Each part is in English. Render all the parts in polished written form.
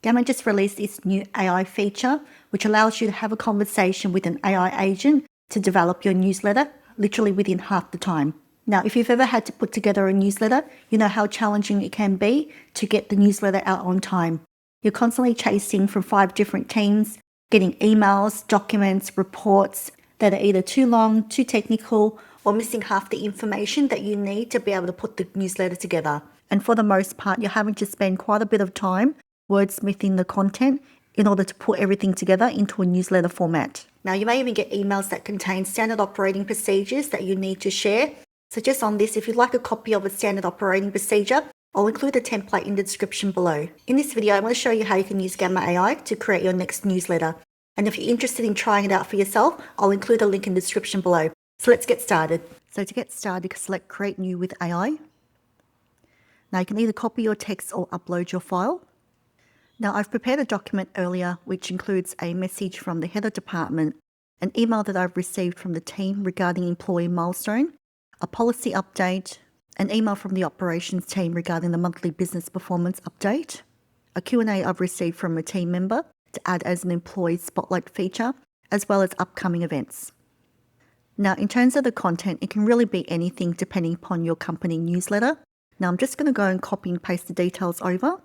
Gamma just released its new AI feature, which allows you to have a conversation with an AI agent to develop your newsletter literally within half the time. Now, if you've ever had to put together a newsletter, you know how challenging it can be to get the newsletter out on time. You're constantly chasing from 5 different teams, getting emails, documents, reports that are either too long, too technical, or missing half the information that you need to be able to put the newsletter together. And for the most part, you're having to spend quite a bit of time wordsmithing the content in order to put everything together into a newsletter format. Now, you may even get emails that contain standard operating procedures that you need to share. So just on this, if you'd like a copy of a standard operating procedure, I'll include a template in the description below. In this video, I'm going to show you how you can use Gamma AI to create your next newsletter. And if you're interested in trying it out for yourself, I'll include a link in the description below. So let's get started. So to get started, select Create New with AI. Now you can either copy your text or upload your file. Now I've prepared a document earlier which includes a message from the head of department, an email that I've received from the team regarding employee milestone, a policy update, an email from the operations team regarding the monthly business performance update, a Q&A I've received from a team member to add as an employee spotlight feature, as well as upcoming events. Now in terms of the content, it can really be anything depending upon your company newsletter. Now I'm just going to go and copy and paste the details over.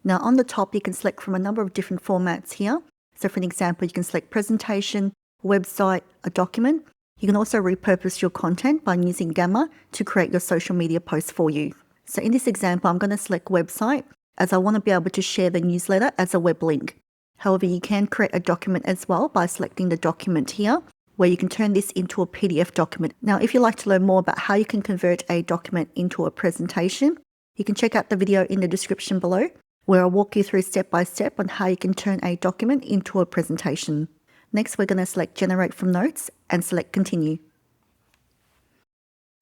Now on the top, you can select from a number of different formats here. So for an example, you can select presentation, website, a document. You can also repurpose your content by using Gamma to create your social media posts for you. So in this example, I'm going to select website as I want to be able to share the newsletter as a web link. However, you can create a document as well by selecting the document here, where you can turn this into a PDF document. Now, if you'd like to learn more about how you can convert a document into a presentation, you can check out the video in the description below, where I'll walk you through step by step on how you can turn a document into a presentation. Next, we're going to select Generate from Notes and select Continue.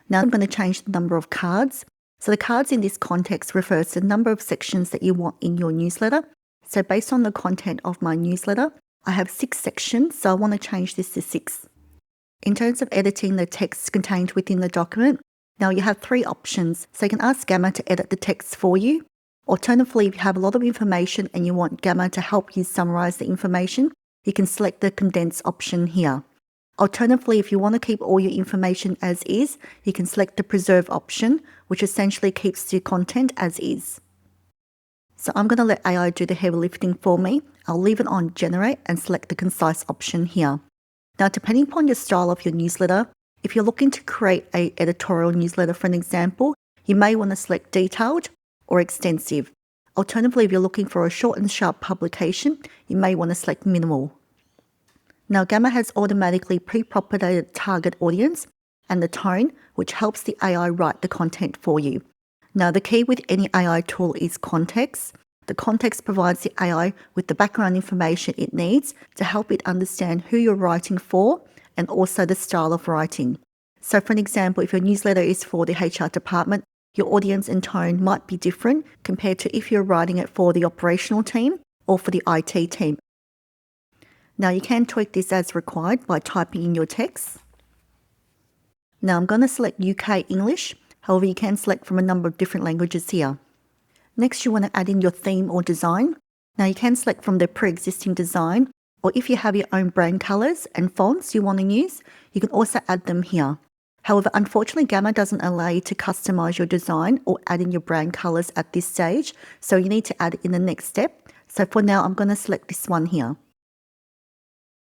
Now I'm going to change the number of cards. So the cards in this context refers to the number of sections that you want in your newsletter. So based on the content of my newsletter, I have 6 sections, so I want to change this to 6. In terms of editing the text contained within the document, now you have 3 options. So you can ask Gamma to edit the text for you. Alternatively, if you have a lot of information and you want Gamma to help you summarize the information, you can select the condense option here. Alternatively, if you want to keep all your information as is, you can select the preserve option, which essentially keeps the content as is. So I'm going to let AI do the heavy lifting for me. I'll leave it on generate and select the concise option here. Now, depending upon your style of your newsletter, if you're looking to create an editorial newsletter, for an example, you may want to select detailed or extensive. Alternatively, if you're looking for a short and sharp publication, you may want to select minimal. Now, Gamma has automatically pre-propagated target audience and the tone, which helps the AI write the content for you. Now, the key with any AI tool is context. The context provides the AI with the background information it needs to help it understand who you're writing for and also the style of writing. So for an example, if your newsletter is for the HR department, your audience and tone might be different compared to if you're writing it for the operational team or for the IT team. Now you can tweak this as required by typing in your text. Now I'm going to select UK English. However, you can select from a number of different languages here. Next, you want to add in your theme or design. Now you can select from the pre-existing design, or if you have your own brand colors and fonts you want to use, you can also add them here. However, unfortunately, Gamma doesn't allow you to customize your design or add in your brand colors at this stage, so you need to add it in the next step. So for now, I'm going to select this one here.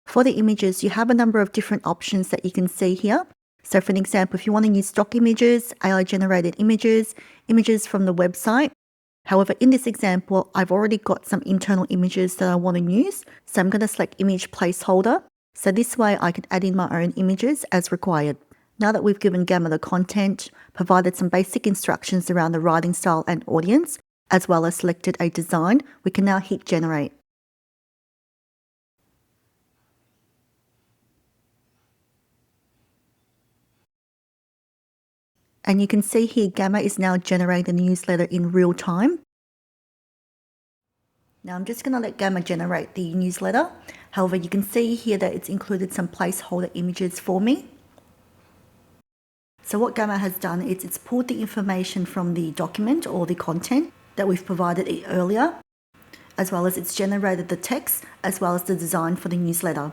For the images, you have a number of different options that you can see here. So for an example, if you want to use stock images, AI-generated images, images from the website. However, in this example, I've already got some internal images that I want to use. So I'm going to select Image Placeholder. So this way I can add in my own images as required. Now that we've given Gamma the content, provided some basic instructions around the writing style and audience, as well as selected a design, we can now hit Generate. And you can see here Gamma is now generating the newsletter in real time. Now I'm just going to let Gamma generate the newsletter. However, you can see here that it's included some placeholder images for me. So what Gamma has done is it's pulled the information from the document or the content that we've provided earlier, as well as it's generated the text, as well as the design for the newsletter.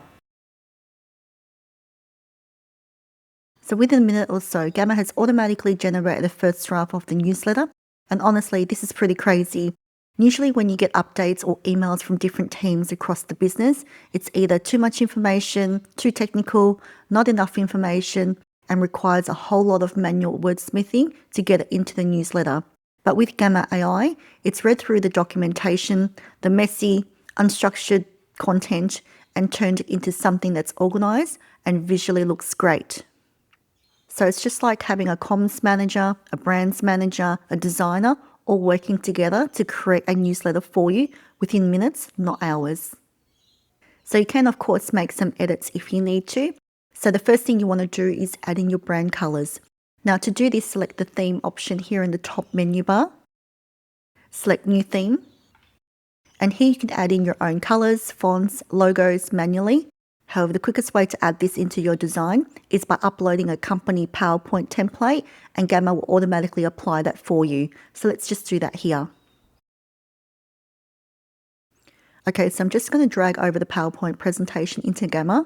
So within a minute or so, Gamma has automatically generated the first draft of the newsletter. And honestly, this is pretty crazy. Usually when you get updates or emails from different teams across the business, it's either too much information, too technical, not enough information, and requires a whole lot of manual wordsmithing to get it into the newsletter. But with Gamma AI, it's read through the documentation, the messy, unstructured content, and turned it into something that's organized and visually looks great. So it's just like having a comms manager, a brands manager, a designer, all working together to create a newsletter for you within minutes, not hours. So you can, of course, make some edits if you need to. So the first thing you want to do is add in your brand colors. Now to do this, select the theme option here in the top menu bar. Select new theme. And here you can add in your own colors, fonts, logos manually. However, the quickest way to add this into your design is by uploading a company PowerPoint template, and Gamma will automatically apply that for you. So let's just do that here. Okay, so I'm just going to drag over the PowerPoint presentation into Gamma.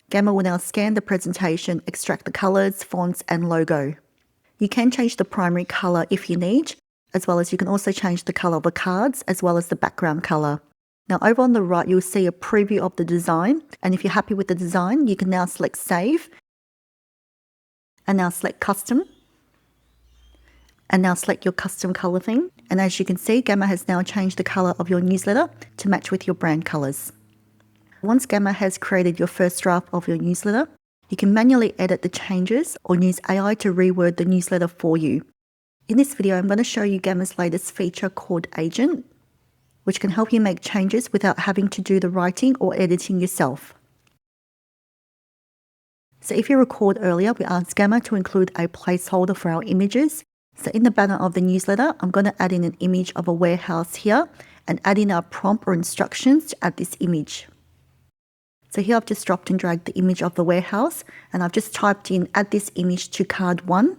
Gamma will now scan the presentation, extract the colors, fonts, and logo. You can change the primary color if you need, as well as you can also change the color of the cards, as well as the background color. Now over on the right, you'll see a preview of the design. And if you're happy with the design, you can now select Save. And now select Custom. And now select your custom color theme. And as you can see, Gamma has now changed the color of your newsletter to match with your brand colors. Once Gamma has created your first draft of your newsletter, you can manually edit the changes or use AI to reword the newsletter for you. In this video, I'm going to show you Gamma's latest feature called Agent, which can help you make changes without having to do the writing or editing yourself. So if you recalled earlier, we asked Gamma to include a placeholder for our images. So in the banner of the newsletter, I'm going to add in an image of a warehouse here and add in our prompt or instructions to add this image. So here I've just dropped and dragged the image of the warehouse, and I've just typed in add this image to card 1.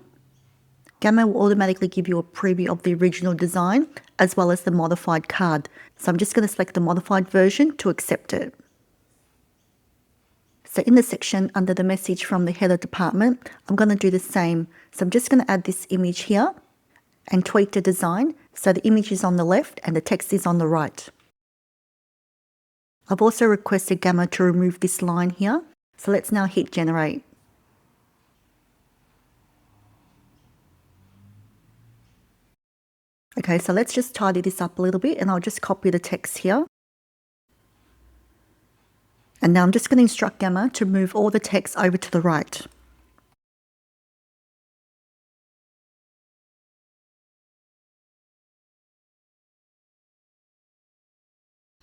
Gamma will automatically give you a preview of the original design as well as the modified card. So I'm just going to select the modified version to accept it. So in the section under the message from the header department, I'm going to do the same. So I'm just going to add this image here and tweak the design so the image is on the left and the text is on the right. I've also requested Gamma to remove this line here. So let's now hit generate. Okay, so let's just tidy this up a little bit and I'll just copy the text here. And now I'm just going to instruct Gamma to move all the text over to the right.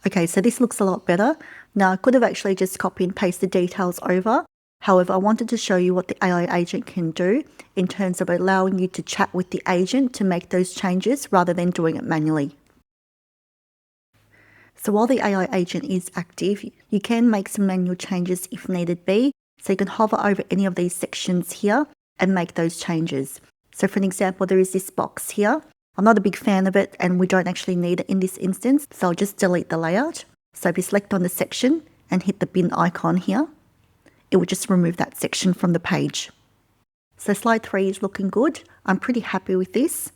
Okay, so this looks a lot better. Now I could have actually just copy and paste the details over. However, I wanted to show you what the AI agent can do in terms of allowing you to chat with the agent to make those changes rather than doing it manually. So while the AI agent is active, you can make some manual changes if needed be. So you can hover over any of these sections here and make those changes. So for an example, there is this box here. I'm not a big fan of it and we don't actually need it in this instance. So I'll just delete the layout. So if you select on the section and hit the bin icon here, it will just remove that section from the page. So slide 3 is looking good. I'm pretty happy with this.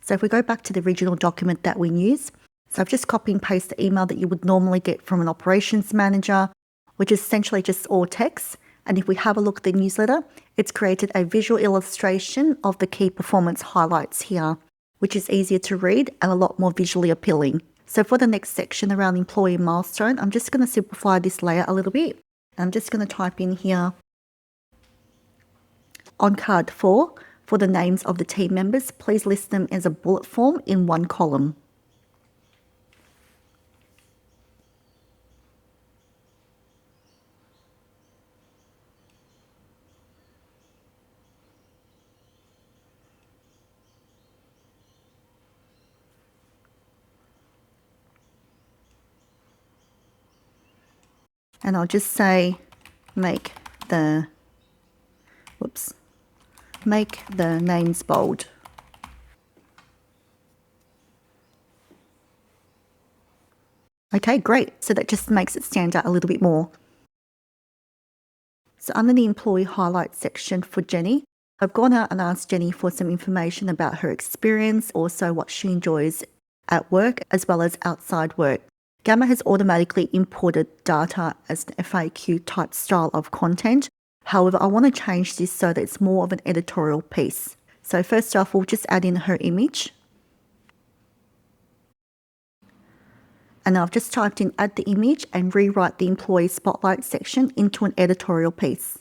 So if we go back to the original document that we use, so I've just copy and paste the email that you would normally get from an operations manager, which is essentially just all text. And if we have a look at the newsletter, it's created a visual illustration of the key performance highlights here, which is easier to read and a lot more visually appealing. So for the next section around employee milestone, I'm just going to simplify this layout a little bit. I'm just going to type in here on card 4 for the names of the team members. Please list them as a bullet form in one column. And I'll just say make the whoops, make the names bold. Okay, great. So that just makes it stand out a little bit more. So under the employee highlights section for Jenny, I've gone out and asked Jenny for some information about her experience, also what she enjoys at work as well as outside work. Gamma has automatically imported data as an FAQ type style of content. However, I want to change this so that it's more of an editorial piece. So first off, we'll just add in her image. And I've just typed in add the image and rewrite the employee spotlight section into an editorial piece.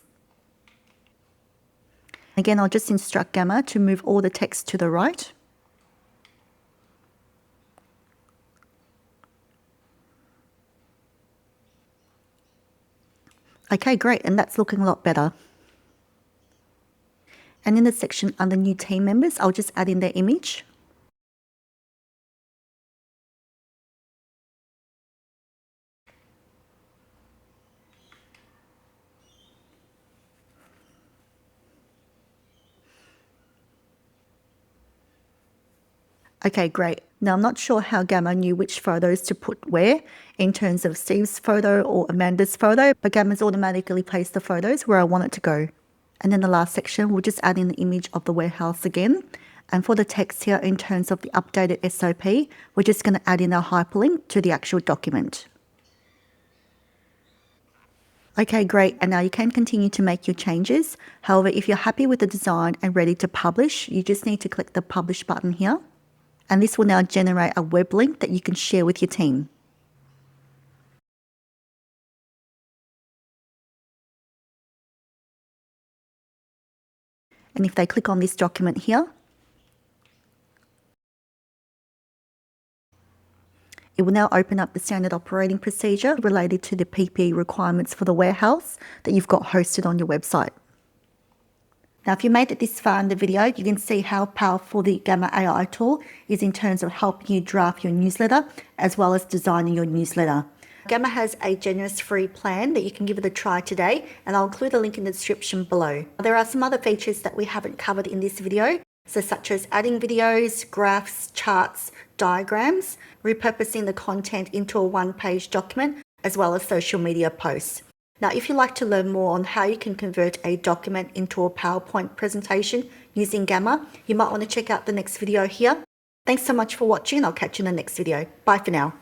Again, I'll just instruct Gamma to move all the text to the right. Okay, great, and that's looking a lot better. And in the section under new team members, I'll just add in their image. Okay, great. Now, I'm not sure how Gamma knew which photos to put where in terms of Steve's photo or Amanda's photo, but Gamma's automatically placed the photos where I want it to go. And then the last section, we'll just add in the image of the warehouse again. And for the text here, in terms of the updated SOP, we're just going to add in our hyperlink to the actual document. Okay, great. And now you can continue to make your changes. However, if you're happy with the design and ready to publish, you just need to click the publish button here. And this will now generate a web link that you can share with your team. And if they click on this document here, it will now open up the standard operating procedure related to the PPE requirements for the warehouse that you've got hosted on your website. Now, if you made it this far in the video, you can see how powerful the Gamma AI tool is in terms of helping you draft your newsletter as well as designing your newsletter. Gamma has a generous free plan that you can give it a try today, and I'll include a link in the description below. There are some other features that we haven't covered in this video, so such as adding videos, graphs, charts, diagrams, repurposing the content into a one-page document, as well as social media posts. Now, if you'd like to learn more on how you can convert a document into a PowerPoint presentation using Gamma, you might want to check out the next video here. Thanks so much for watching. I'll catch you in the next video. Bye for now.